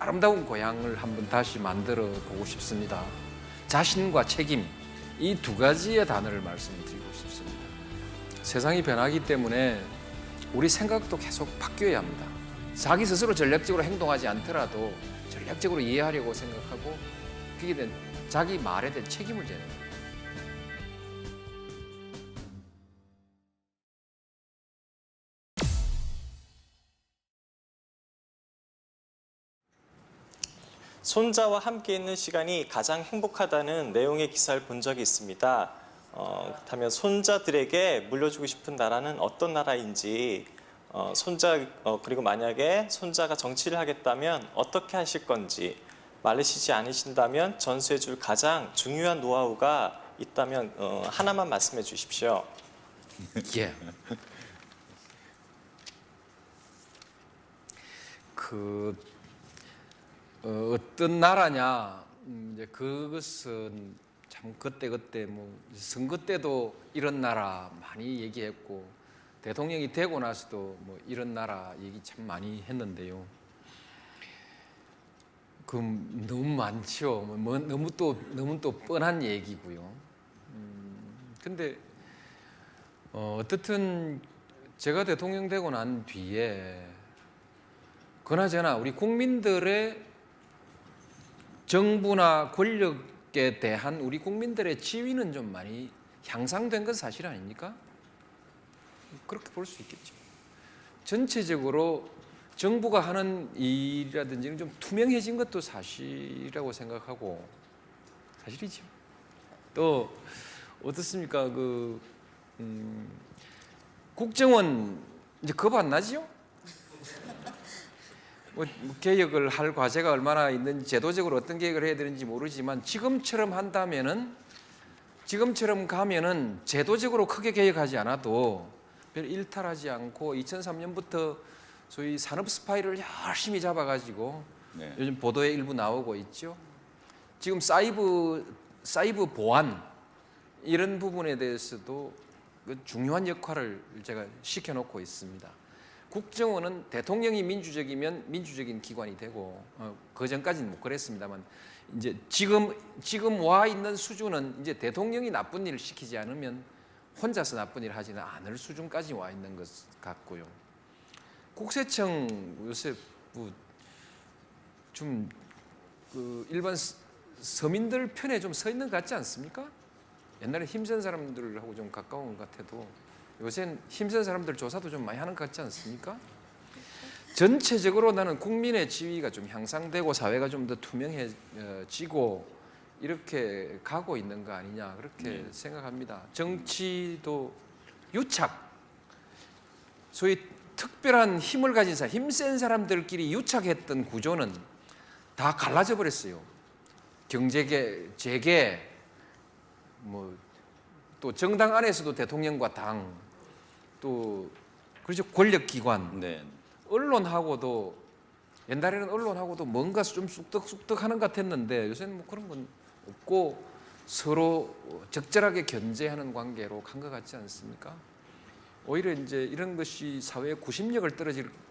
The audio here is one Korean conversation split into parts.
아름다운 고향을 한번 다시 만들어 보고 싶습니다. 자신과 책임, 이 두 가지의 단어를 말씀드리고 싶습니다. 세상이 변하기 때문에 우리 생각도 계속 바뀌어야 합니다. 자기 스스로 전략적으로 행동하지 않더라도 전략적으로 이해하려고 생각하고 그게 된 자기 말에 대한 책임을 져야 됩니다. 손자와 함께 있는 시간이 가장 행복하다는 내용의 기사를 본 적이 있습니다. 그렇다면 손자들에게 물려주고 싶은 나라는 어떤 나라인지, 그리고 만약에 손자가 정치를 하겠다면 어떻게 하실 건지, 말리시지 않으신다면 전수해줄 가장 중요한 노하우가 있다면 하나만 말씀해 주십시오. 예. 어떤 나라냐, 이제 그것은 참 그때 뭐 선거 때도 이런 나라 많이 얘기했고 대통령이 되고 나서도 뭐 이런 나라 얘기 참 많이 했는데요. 그 너무 많죠. 뭐 너무 또 뻔한 얘기고요. 근데 어떻든 제가 대통령 되고 난 뒤에 그나저나 우리 국민들의 정부나 권력에 대한 우리 국민들의 지위는 좀 많이 향상된 건 사실 아닙니까? 그렇게 볼 수 있겠죠. 전체적으로 정부가 하는 일이라든지 좀 투명해진 것도 사실이라고 생각하고 사실이죠. 또 어떻습니까? 국정원 이제 겁 안 나지요? 뭐 개혁을 할 과제가 얼마나 있는지 제도적으로 어떤 개혁을 해야 되는지 모르지만 지금처럼 가면은 제도적으로 크게 개혁하지 않아도 별 일탈하지 않고 2003년부터 소위 산업 스파이를 열심히 잡아가지고 네. 요즘 보도에 일부 나오고 있죠. 지금 사이버 보안 이런 부분에 대해서도 중요한 역할을 제가 시켜놓고 있습니다. 국정원은 대통령이 민주적이면 민주적인 기관이 되고 그 전까지는 못 그랬습니다만 이제 지금 와 있는 수준은 이제 대통령이 나쁜 일을 시키지 않으면 혼자서 나쁜 일을 하지는 않을 수준까지 와 있는 것 같고요. 국세청 요새 좀 일반 서민들 편에 좀 서 있는 것 같지 않습니까? 옛날에 힘센 사람들하고 좀 가까운 것 같아도 요새는 힘센 사람들 조사도 좀 많이 하는 것 같지 않습니까? 전체적으로 나는 국민의 지위가 좀 향상되고 사회가 좀 더 투명해지고 이렇게 가고 있는 거 아니냐 그렇게 생각합니다. 정치도 소위 특별한 힘을 가진 사람, 힘센 사람들끼리 유착했던 구조는 다 갈라져 버렸어요. 경제계, 재계, 또 정당 안에서도 대통령과 당, 또 그렇죠 권력기관, 네. 언론하고도 옛날에는 언론하고도 뭔가 좀 쑥덕쑥덕하는 것 같았는데 요새는 뭐 그런 건 없고 서로 적절하게 견제하는 관계로 간 것 같지 않습니까? 오히려 이제 이런 것이 사회의 구심력을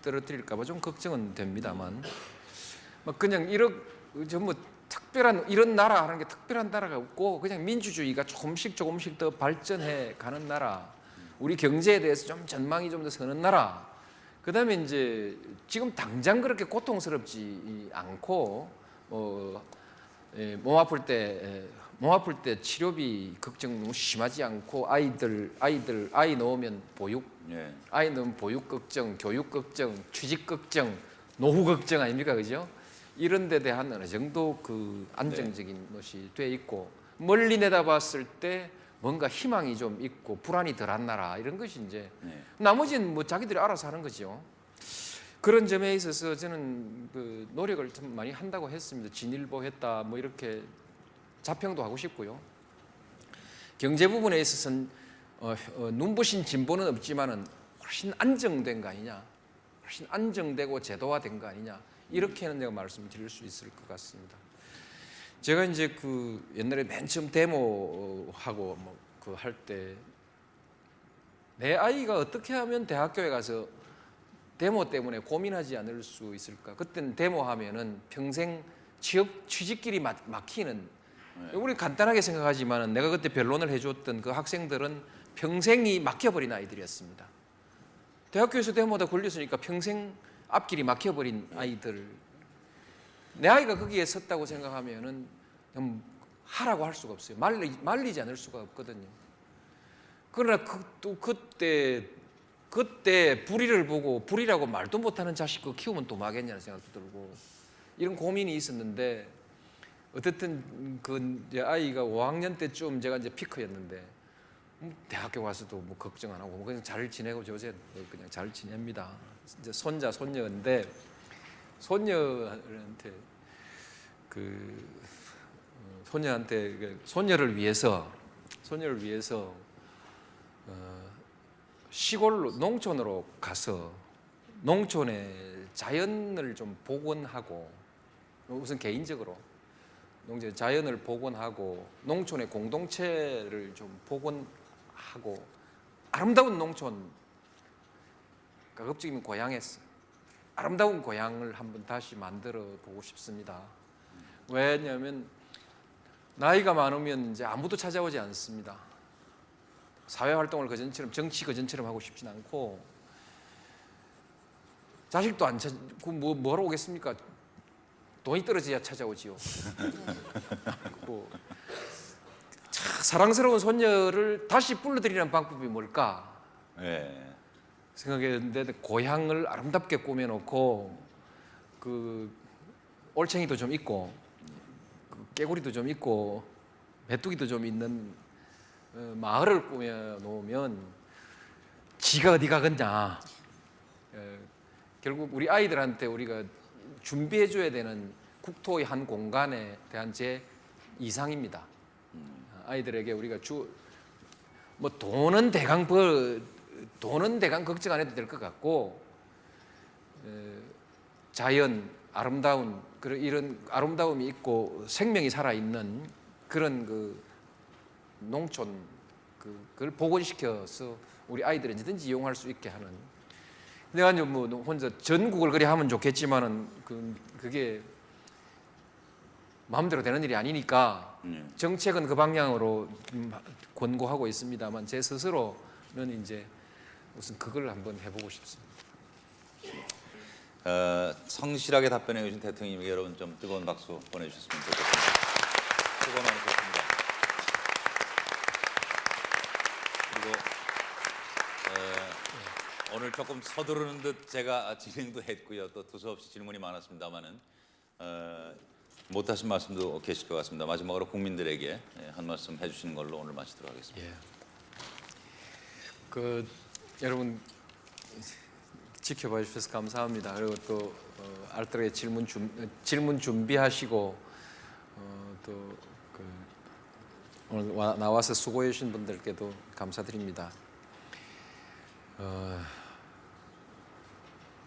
떨어뜨릴까 봐 좀 걱정은 됩니다만 그냥 전부 특별한 이런 나라 하는 게 특별한 나라가 없고 그냥 민주주의가 조금씩 더 발전해 가는 나라, 우리 경제에 대해서 좀 전망이 좀 더 서는 나라. 그다음에 이제 지금 당장 그렇게 고통스럽지 않고 몸 아플 때 치료비 걱정 너무 심하지 않고 아이 놓으면 아이 넣으면 보육 걱정, 교육 걱정, 취직 걱정, 노후 걱정 아닙니까, 그죠? 이런 데 대한 어느 정도 안정적인 것이 돼 있고 멀리 내다봤을 때 뭔가 희망이 좀 있고 불안이 덜한 나라 이런 것이 이제 나머지는 뭐 자기들이 알아서 하는 거죠. 그런 점에 있어서 저는 노력을 좀 많이 한다고 했습니다. 진일보 했다 뭐 이렇게 자평도 하고 싶고요. 경제 부분에 있어서는 눈부신 진보는 없지만은 훨씬 안정된 거 아니냐, 훨씬 안정되고 제도화된 거 아니냐. 이렇게는 내가 말씀드릴 수 있을 것 같습니다. 제가 이제 옛날에 맨 처음 데모하고 할 때 내 아이가 어떻게 하면 대학교에 가서 데모 때문에 고민하지 않을 수 있을까? 그때는 데모하면은 평생 취직길이 막히는. 우리 간단하게 생각하지만은 내가 그때 변론을 해줬던 그 학생들은 평생이 막혀버린 아이들이었습니다. 대학교에서 데모하다 걸렸으니까 평생 앞길이 막혀버린 아이들. 내 아이가 거기에 섰다고 생각하면은 하라고 할 수가 없어요. 말리지 않을 수가 없거든요. 그러나 또 그때 불의를 보고 불의라고 말도 못하는 자식 그거 키우면 또 막겠냐는 생각도 들고 이런 고민이 있었는데 어쨌든 그 이제 아이가 5학년 때쯤 제가 이제 피크였는데 대학교 가서도 뭐 걱정 안 하고 뭐 그냥 잘 지내고 요새 그냥 잘 지냅니다. 이제 손자 손녀인데 손녀한테 손녀를 위해서 시골로 농촌으로 가서 농촌의 자연을 좀 복원하고 우선 개인적으로 자연을 복원하고 농촌의 공동체를 좀 복원하고 아름다운 농촌 가급적이면 고향에서 아름다운 고향을 한번 다시 만들어 보고 싶습니다. 왜냐하면 나이가 많으면 이제 아무도 찾아오지 않습니다. 사회활동을 그전처럼 정치 그전처럼 하고 싶진 않고 자식도 안 찾고 뭐하러 오겠습니까? 돈이 떨어져야 찾아오지요. 사랑스러운 손녀를 다시 불러들이는 방법이 뭘까? 생각했는데 고향을 아름답게 꾸며놓고 그 올챙이도 좀 있고 깨구리도 좀 있고 메뚜기도 좀 있는 마을을 꾸며놓으면 지가 어디 가겠냐. 결국 우리 아이들한테 우리가 준비해줘야 되는 국토의 한 공간에 대한 제 이상입니다. 아이들에게 우리가 돈은 대강 걱정 안 해도 될 것 같고 자연 아름다운 이런 아름다움이 있고 생명이 살아 있는 그런 그 농촌 그걸 복원시켜서 우리 아이들이 언제든지 이용할 수 있게 하는. 내가 이제 뭐 혼자 전국을 그리 하면 좋겠지만은 그게 마음대로 되는 일이 아니니까 정책은 그 방향으로 권고하고 있습니다만 제 스스로는 이제 무슨 그걸 한번 해보고 싶습니다. 성실하게 답변해 주신 대통령님께 여러분 좀 뜨거운 박수 보내주셨으면 좋겠습니다. 수고 많으셨습니다. 그리고 오늘 조금 서두르는 듯 제가 진행도 했고요. 또 두서없이 질문이 많았습니다만은 못하신 말씀도 계실 것 같습니다. 마지막으로 국민들에게 한 말씀 해주시는 걸로 오늘 마치도록 하겠습니다. 여러분 지켜봐 주셔서 감사합니다. 그리고 또 알뜰하게 질문 준비하시고 또 오늘 나와서 수고해 주신 분들께도 감사드립니다.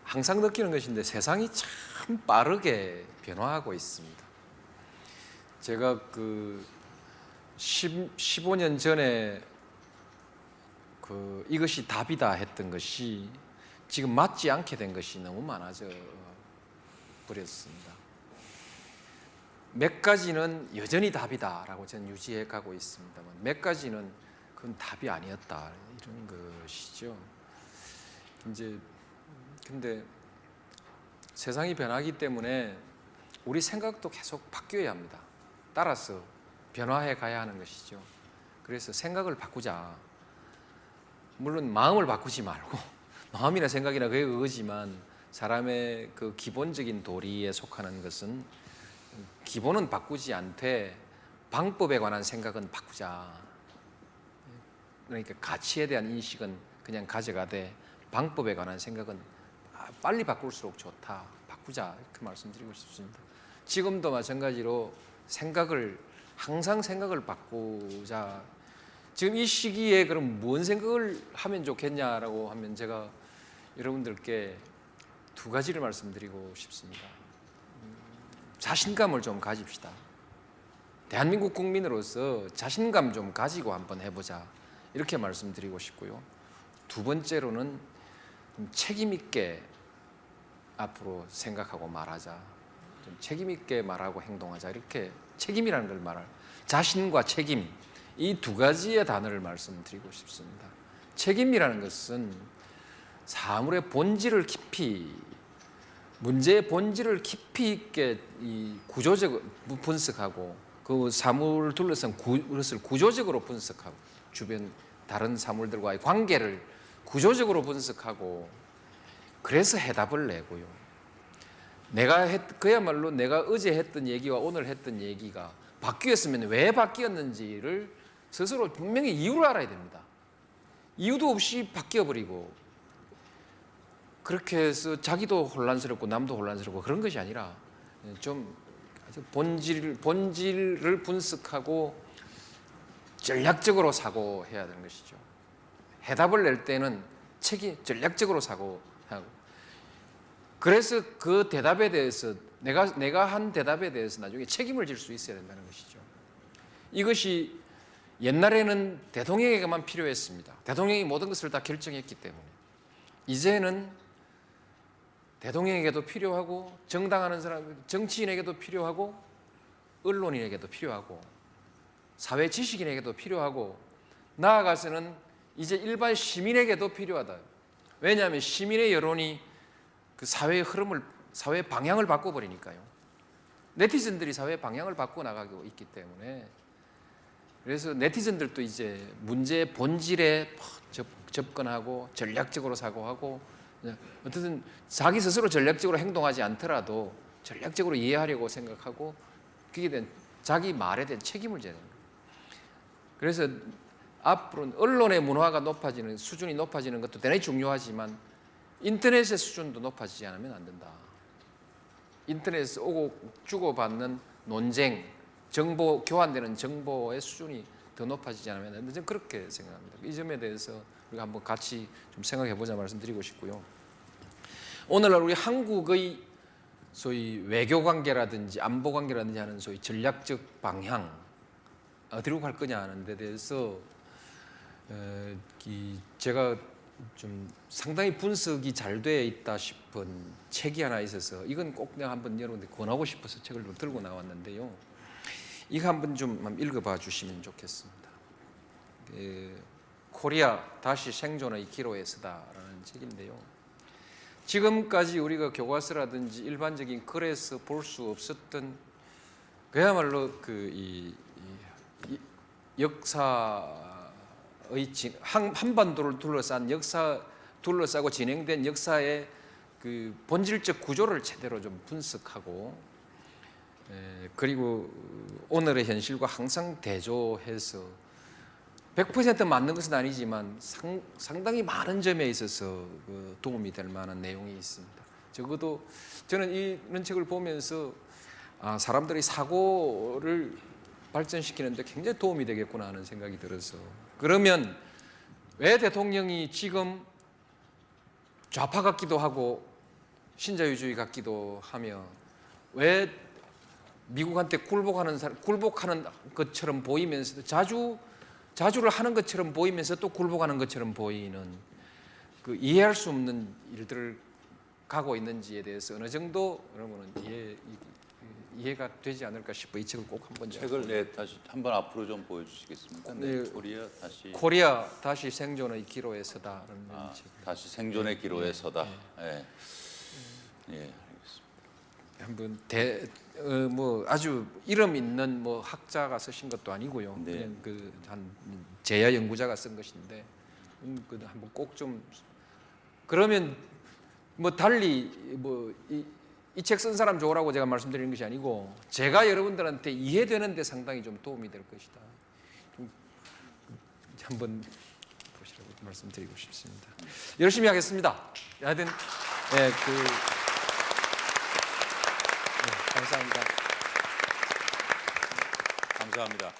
항상 느끼는 것인데 세상이 참 빠르게 변화하고 있습니다. 제가 15년 전에 이것이 답이다 했던 것이 지금 맞지 않게 된 것이 너무 많아져 버렸습니다. 몇 가지는 여전히 답이다라고 저는 유지해 가고 있습니다만 몇 가지는 그건 답이 아니었다 이런 것이죠. 근데 세상이 변하기 때문에 우리 생각도 계속 바뀌어야 합니다. 따라서 변화해 가야 하는 것이죠. 그래서 생각을 바꾸자. 물론 마음을 바꾸지 말고 마음이나 생각이나 그게 그거지만 사람의 그 기본적인 도리에 속하는 것은 기본은 바꾸지 않되 방법에 관한 생각은 바꾸자. 그러니까 가치에 대한 인식은 그냥 가져가되 방법에 관한 생각은 빨리 바꿀수록 좋다. 바꾸자 이렇게 말씀드리고 싶습니다. 지금도 마찬가지로 항상 생각을 바꾸자. 지금 이 시기에 그럼 뭔 생각을 하면 좋겠냐라고 하면 제가 여러분들께 두 가지를 말씀드리고 싶습니다. 자신감을 좀 가집시다. 대한민국 국민으로서 자신감 좀 가지고 한번 해보자. 이렇게 말씀드리고 싶고요. 두 번째로는 책임 있게 앞으로 생각하고 말하자. 좀 책임 있게 말하고 행동하자. 이렇게 책임이라는 걸 말할 자신과 책임 이 두 가지의 단어를 말씀드리고 싶습니다. 책임이라는 것은 사물의 본질을 깊이 문제의 본질을 깊이 있게 이 구조적으로 분석하고 그 사물을 둘러싼 그것을 구조적으로 분석하고 주변 다른 사물들과의 관계를 구조적으로 분석하고 그래서 해답을 내고요. 그야말로 내가 어제 했던 얘기와 오늘 했던 얘기가 바뀌었으면 왜 바뀌었는지를 스스로 분명히 이유를 알아야 됩니다. 이유도 없이 바뀌어버리고 그렇게 해서 자기도 혼란스럽고 남도 혼란스럽고 그런 것이 아니라 좀 본질을 분석하고 전략적으로 사고해야 되는 것이죠. 해답을 낼 때는 전략적으로 사고하고 그래서 그 대답에 대해서 내가 한 대답에 대해서 나중에 책임을 질 수 있어야 된다는 것이죠. 이것이 옛날에는 대통령에게만 필요했습니다. 대통령이 모든 것을 다 결정했기 때문에 이제는 대통령에게도 필요하고 정당하는 사람, 정치인에게도 필요하고 언론인에게도 필요하고 사회 지식인에게도 필요하고 나아가서는 이제 일반 시민에게도 필요하다. 왜냐하면 시민의 여론이 그 사회의 흐름을, 사회의 방향을 바꿔버리니까요. 네티즌들이 사회의 방향을 바꿔 나가고 있기 때문에 그래서 네티즌들도 이제 문제의 본질에 접근하고 전략적으로 사고하고 어쨌든 자기 스스로 전략적으로 행동하지 않더라도 전략적으로 이해하려고 생각하고 그게 된 자기 말에 대한 책임을 져야 됩니다. 그래서 앞으로는 언론의 문화가 높아지는 수준이 높아지는 것도 대단히 중요하지만 인터넷의 수준도 높아지지 않으면 안 된다. 인터넷에서 오고 주고받는 논쟁, 정보 교환되는 정보의 수준이 더 높아지지 않으면 안 된다. 저는 그렇게 생각합니다. 이 점에 대해서 우리가 한번 같이 좀 생각해 보자 말씀드리고 싶고요. 오늘날 우리 한국의 소위 외교 관계라든지 안보 관계라든지 하는 소위 전략적 방향 어디로 갈 거냐 하는 데 대해서 제가 좀 상당히 분석이 잘 되어 있다 싶은 책이 하나 있어서 이건 꼭 내가 한번 여러분들 권하고 싶어서 책을 좀 들고 나왔는데요. 이거 한번 좀 읽어봐 주시면 좋겠습니다. 코리아 다시 생존의 기로에 서다라는 책인데요. 지금까지 우리가 교과서라든지 일반적인 글에서 볼 수 없었던 그야말로 이 역사의 한반도를 둘러싸고 진행된 역사의 그 본질적 구조를 제대로 좀 분석하고 그리고 오늘의 현실과 항상 대조해서 100% 맞는 것은 아니지만 상당히 많은 점에 있어서 도움이 될 만한 내용이 있습니다. 적어도 저는 이런 책을 보면서 사람들이 사고를 발전시키는데 굉장히 도움이 되겠구나 하는 생각이 들어서 그러면 왜 대통령이 지금 좌파 같기도 하고 신자유주의 같기도 하며 왜 미국한테 굴복하는 것처럼 보이면서도 자주를 하는 것처럼 보이면서 또 굴복하는 것처럼 보이는 그 이해할 수 없는 일들을 가고 있는지에 대해서 어느 정도 여러분은 이해가 되지 않을까 싶어 이 책을 꼭 한번 책을 다시 한번 앞으로 좀 보여주시겠습니까? 네, 코리아 다시 생존의 기로에 서다라는 책. 다시 생존의 기로에 서다. 예, 알겠습니다. 한번 뭐 아주 이름 있는 뭐 학자가 쓰신 것도 아니고요. 네. 그냥 한 제야 연구자가 쓴 것인데 한번 꼭 좀 그러면 뭐 달리 뭐 이 책 쓴 사람 좋으라고 제가 말씀드리는 것이 아니고 제가 여러분들한테 이해되는데 상당히 좀 도움이 될 것이다. 좀 한번 보시라고 말씀드리고 싶습니다. 열심히 하겠습니다. 하여튼 감사합니다. 감사합니다.